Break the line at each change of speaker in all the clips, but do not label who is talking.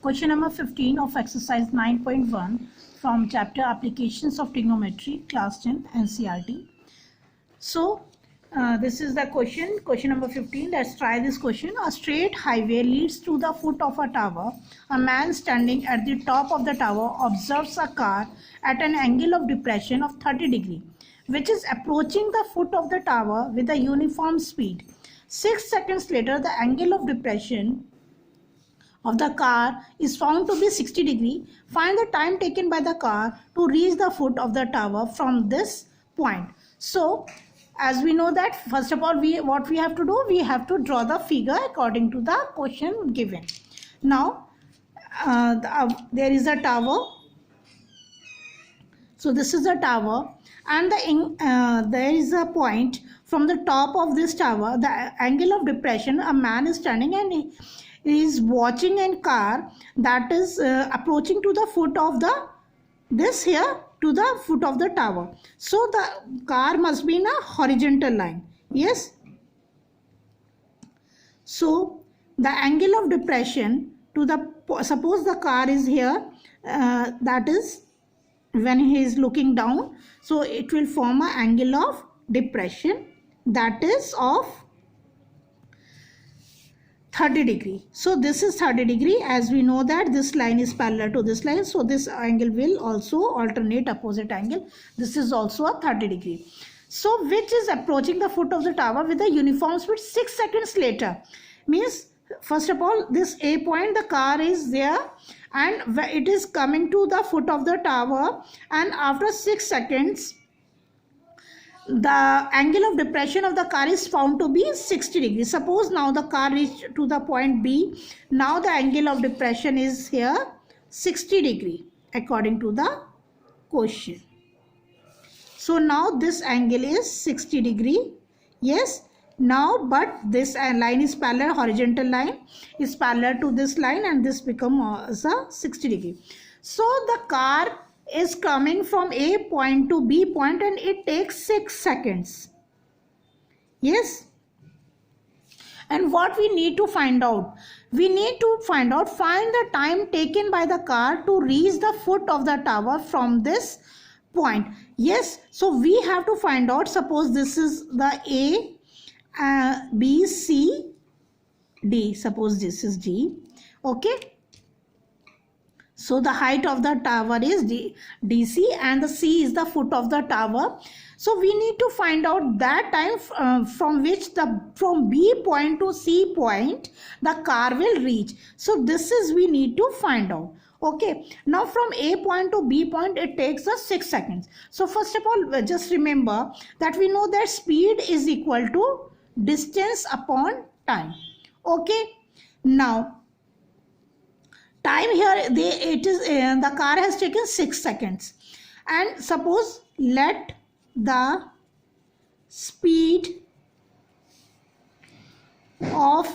Question number 15 of exercise 9.1 from chapter Applications of Trigonometry, class 10 NCERT. So this is the question number 15. Let's try this question. A straight highway leads to the foot of a tower. A man standing at the top of the tower observes a car at an angle of depression of 30 degrees, which is approaching the foot of the tower with a uniform speed. 6 seconds later, the angle of depression of the car is found to be 60 degrees. Find the time taken by the car to reach the foot of the tower from this point. So, as we know that, first of all, what we have to do, we have to draw the figure according to the question given. Now, there is a tower. So, this is a tower, and there is a point from the top of this tower, the angle of depression. A man is standing and he is watching a car that is approaching to the foot of the foot of the tower. So the car must be in a horizontal line. Yes. So the angle of depression to the, suppose the car is here, that is when he is looking down, so it will form an angle of depression that is of 30 degree. So this is 30 degree, as we know that this line is parallel to this line, so this angle will also alternate opposite angle. This is also a 30 degree. So which is approaching the foot of the tower with a uniform speed 6 seconds later. Means, first of all, this A point, the car is there and it is coming to the foot of the tower, and after 6 seconds the angle of depression of the car is found to be 60 degrees. Suppose now the car reached to the point B. Now the angle of depression is here 60 degree according to the question. So now this angle is 60 degree. Yes. Now, but this line is parallel, horizontal line is parallel to this line, and this becomes a 60 degree. So the car is coming from A point to B point and it takes 6 seconds. Yes. And what we need to find out? We need to find the time taken by the car to reach the foot of the tower from this point. Yes. So we have to find out, suppose this is the A, B, C, D. Suppose this is D. Okay. So the height of the tower is DC and the C is the foot of the tower. So we need to find out that time from B point to C point the car will reach. So this is we need to find out. Okay. Now from A point to B point it takes us 6 seconds. So first of all, just remember that we know that speed is equal to distance upon time. Okay. Now time here, the car has taken 6 seconds, and suppose let the speed of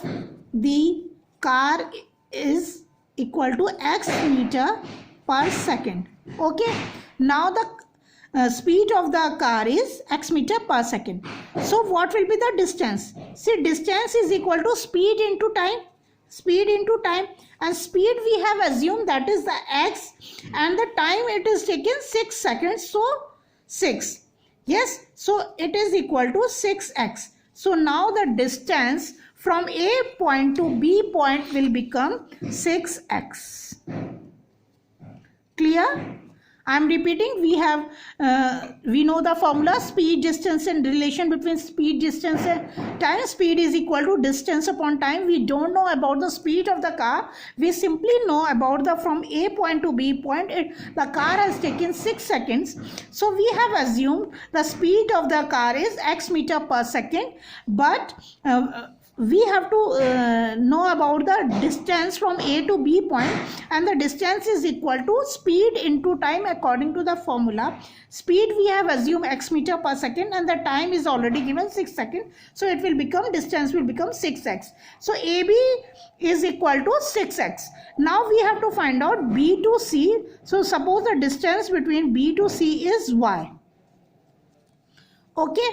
the car is equal to x meter per second. Okay. Now the speed of the car is x meter per second. So what will be the distance? See, distance is equal to speed into time. Speed into time, and speed we have assumed that is the x, and the time it is taken 6 seconds, so 6. Yes. So it is equal to 6x. So now the distance from A point to B point will become 6x. Clear? I am repeating, we know the formula, speed, distance, and relation between speed, distance and time. Speed is equal to distance upon time. We don't know about the speed of the car. We simply know about the from A point to B point. The car has taken 6 seconds. So we have assumed the speed of the car is x meter per second. But we have to know about the distance from A to B point, and the distance is equal to speed into time according to the formula. Speed we have assumed x meter per second, and the time is already given 6 seconds. So it will become, distance will become 6x. So AB is equal to 6x. Now we have to find out B to C. So suppose the distance between B to C is y. Okay.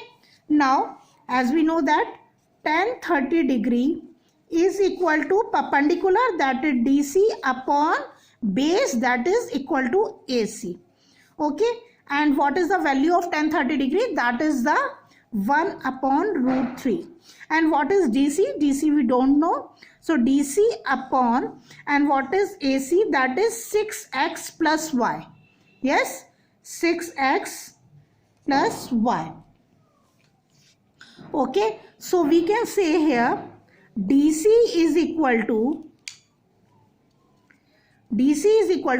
Now as we know that tan 30 degree is equal to perpendicular, that is DC, upon base, that is equal to AC. Okay, and what is the value of tan 30 degree? That is the 1 upon root 3. And what is DC? DC we don't know. So DC upon, and what is AC? That is 6x plus y. Yes, 6x plus y. Okay, so we can say here DC is equal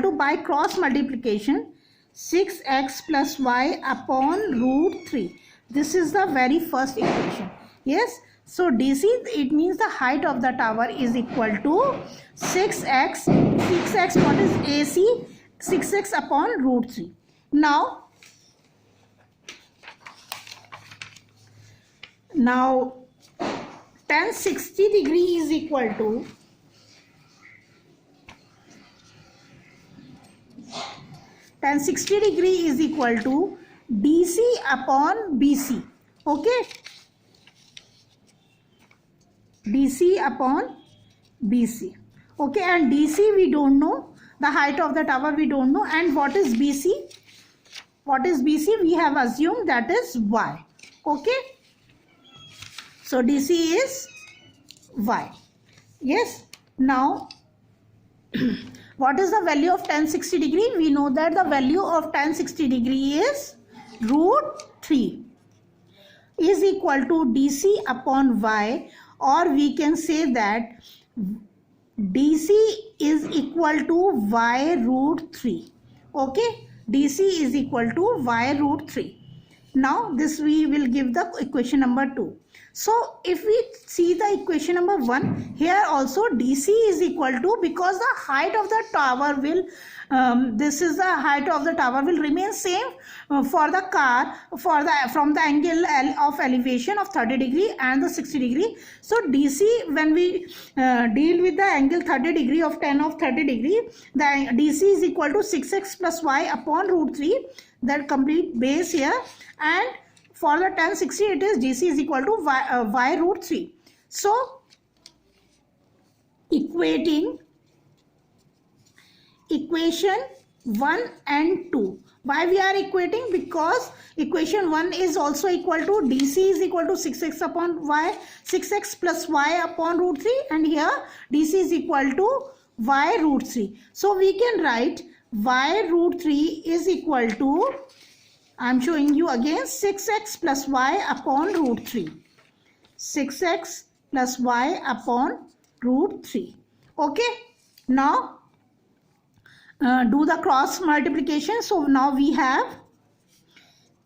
to by cross multiplication 6x plus y upon root 3. This is the very first equation. Yes, so DC, it means the height of the tower is equal to 6x. What is AC? 6x upon root 3. Now tan 60 degree is equal to tan 60 degree is equal to DC upon BC. Okay, DC upon BC. Okay, and DC we don't know, the height of the tower we don't know. And what is BC? What is BC? We have assumed that is y. Okay, so DC is y. Yes, now what is the value of tan 60 degree? We know that the value of tan 60 degree is root 3 is equal to DC upon y, or we can say that DC is equal to y root 3. Okay, DC is equal to y root 3. Now this we will give the equation number 2. So if we see the equation number 1, here also DC is equal to, because the height of the tower will this is the height of the tower will remain same for the car from the angle of elevation of 30 degree and the 60 degree. So DC, when we deal with the angle 30 degree of tan of 30 degree, the DC is equal to 6x plus y upon root 3, that complete base here. And for the tan 60, it is DC is equal to y root 3. So equating equation 1 and 2. Why we are equating? Because equation 1 is also equal to DC is equal to 6x upon y, 6x plus y upon root 3, and here DC is equal to y root 3. So we can write y root 3 is equal to, I am showing you again, 6x plus y upon root 3. 6x plus y upon root 3. Okay, now do the cross multiplication. So now we have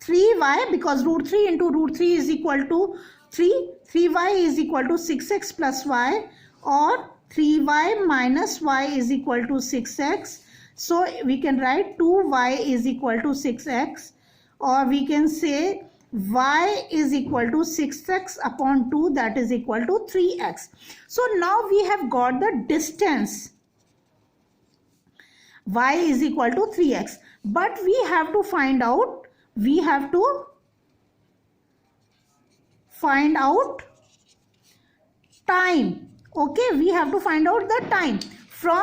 3y, because root 3 into root 3 is equal to 3. 3y is equal to 6x plus y, or 3y minus y is equal to 6x. So we can write 2y is equal to 6x, or we can say y is equal to 6x upon 2, that is equal to 3x. So now we have got the distance. Y is equal to 3x, but we have to find out time. Okay, we have to find out the time from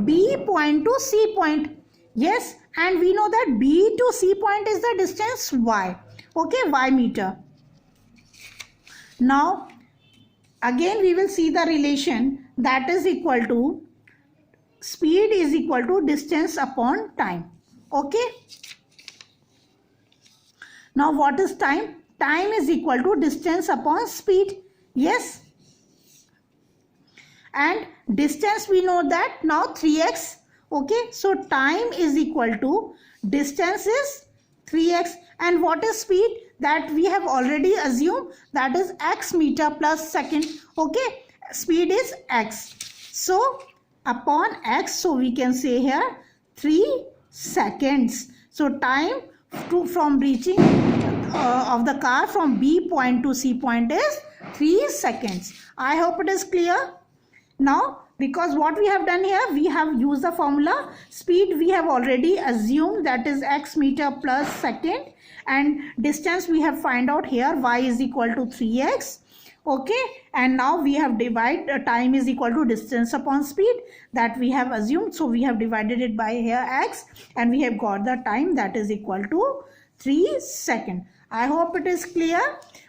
B point to C point. Yes, and we know that B to C point is the distance y. Okay, y meter. Now again we will see the relation, that is equal to speed is equal to distance upon time. Okay, now what is time? Time is equal to distance upon speed. Yes, and distance we know that now 3x. Okay, so time is equal to distance is 3x, and what is speed? That we have already assumed, that is x meter plus second. Okay, speed is x, so upon x, so we can say here 3 seconds. So time from reaching of the car from B point to C point is 3 seconds. I hope it is clear. Now because what we have done here, we have used the formula. Speed we have already assumed, that is x meter plus second, and distance we have find out here, y is equal to 3x. Okay, and now we have divided time is equal to distance upon speed that we have assumed. So we have divided it by here x, and we have got the time that is equal to 3 seconds. I hope it is clear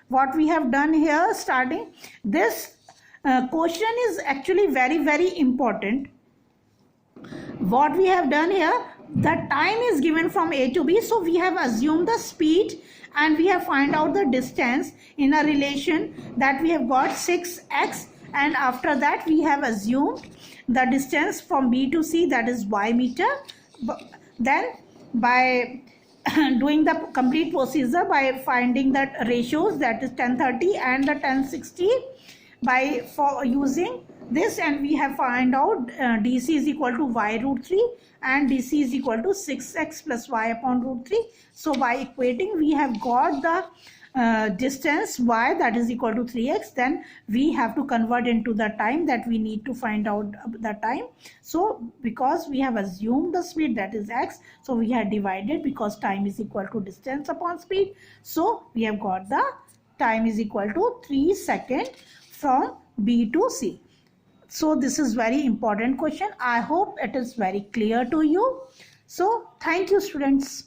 what we have done here. Starting this question is actually very important. What we have done here, the time is given from A to B, so we have assumed the speed and we have find out the distance in a relation that we have got 6x, and after that we have assumed the distance from B to C, that is y meter. Then by doing the complete procedure by finding the ratios, that is 1030 and the 1060, by using this, and we have find out dc is equal to y root 3 and dc is equal to 6x plus y upon root 3. So by equating we have got the distance y, that is equal to 3x. Then we have to convert into the time that we need to find out the time. So because we have assumed the speed, that is x, so we have divided, because time is equal to distance upon speed, so we have got the time is equal to 3 seconds from B to C. So this is very important question. I hope it is very clear to you. So thank you, students.